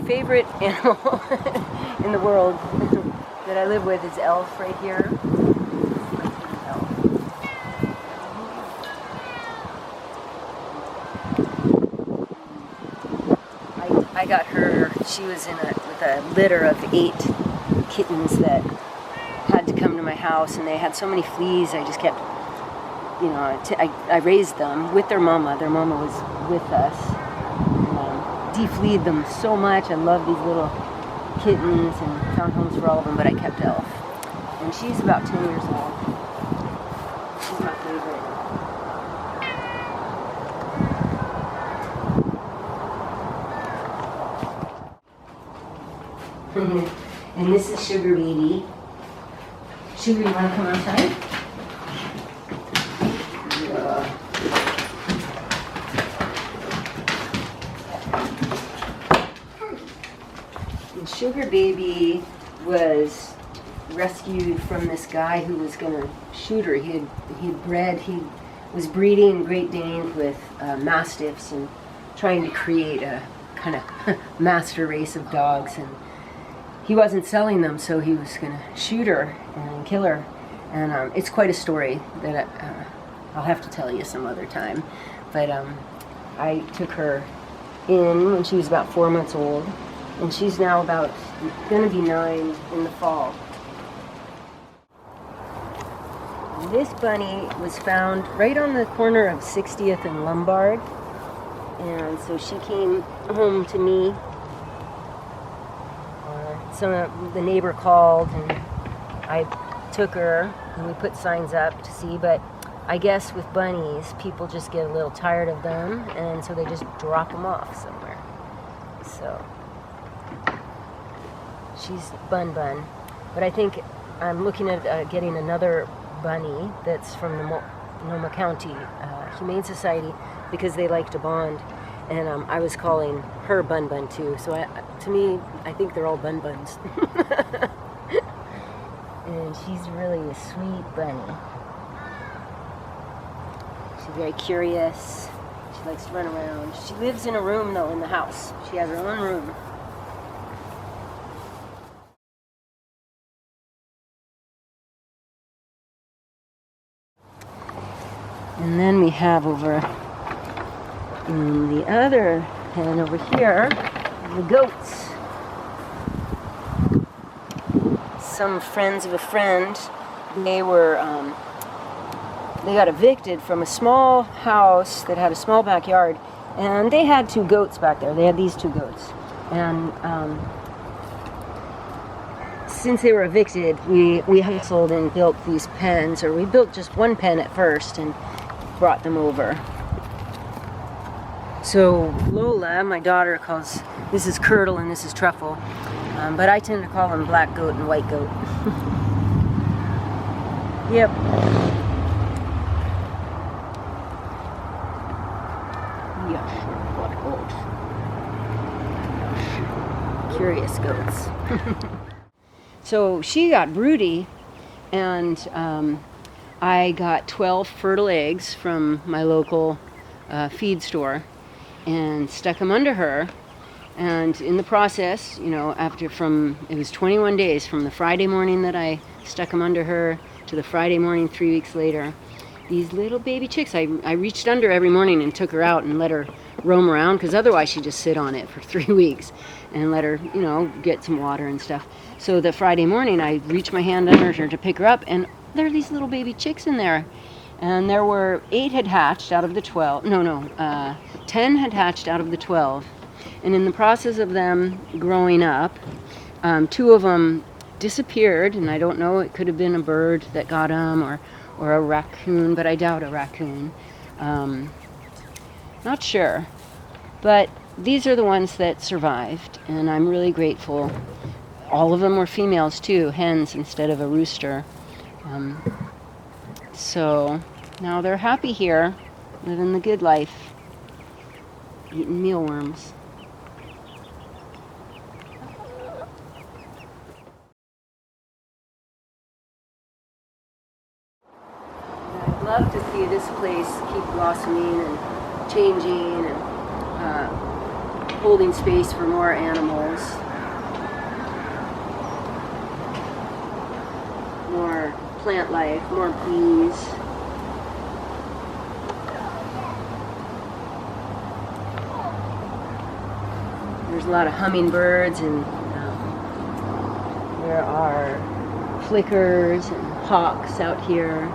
favorite animal in the world that I live with is Elf right here. I got her, she was with a litter of 8 kittens that had to come to my house, and they had so many fleas. I just kept, you know, I raised them with their mama. Their mama was with us. Defleed them so much. I love these little kittens and found homes for all of them, but I kept Elf. And she's about 10 years old. She's my favorite. And this is Sugarbaby. Sugar, you want to come outside? Yeah. And Sugarbaby was rescued from this guy who was going to shoot her. He was breeding Great Danes with Mastiffs and trying to create a kind of master race of dogs, and he wasn't selling them, so he was going to shoot her and kill her. And it's quite a story that I'll have to tell you some other time. But I took her in when she was about 4 months old, and she's now going to be 9 in the fall. This bunny was found right on the corner of 60th and Lombard, and so she came home to me. The neighbor called, and I took her, and we put signs up to see, but I guess with bunnies, people just get a little tired of them, and so they just drop them off somewhere. So she's BunBun, but I think I'm looking at getting another bunny that's from the Sonoma County Humane Society, because they like to bond. And I was calling her BunBun too. So to me, I think they're all BunBuns. And she's really a sweet bunny. She's very curious. She likes to run around. She lives in a room though in the house. She has her own room. And then we have over in the other pen over here, the goats. Some friends of a friend, they got evicted from a small house that had a small backyard, and they had 2 goats back there. They had these 2 goats. And since they were evicted, we hustled and built these pens, or we built just one pen at first and brought them over. So Lola, my daughter, calls, this is Curdle and this is Truffle, but I tend to call them black goat and white goat. Yep. Yeah, black goat. Curious goats. So she got broody, and I got 12 fertile eggs from my local feed store and stuck them under her. And in the process, you know, it was 21 days from the Friday morning that I stuck them under her to the Friday morning 3 weeks later. These little baby chicks, I reached under every morning and took her out and let her roam around, because otherwise she'd just sit on it for 3 weeks and let her, you know, get some water and stuff. So the Friday morning I reached my hand under her to pick her up, and there are these little baby chicks in there. And there were 8 had hatched out of the 12. 10 had hatched out of the 12. And in the process of them growing up, 2 of them disappeared, and I don't know, it could have been a bird that got them, or a raccoon, but I doubt a raccoon. Not sure. But these are the ones that survived, and I'm really grateful. All of them were females too, hens instead of a rooster. So now they're happy here, living the good life, eating mealworms. I'd love to see this place keep blossoming and changing, and holding space for more animals. More plant life, more bees. There's a lot of hummingbirds, and there are flickers and hawks out here.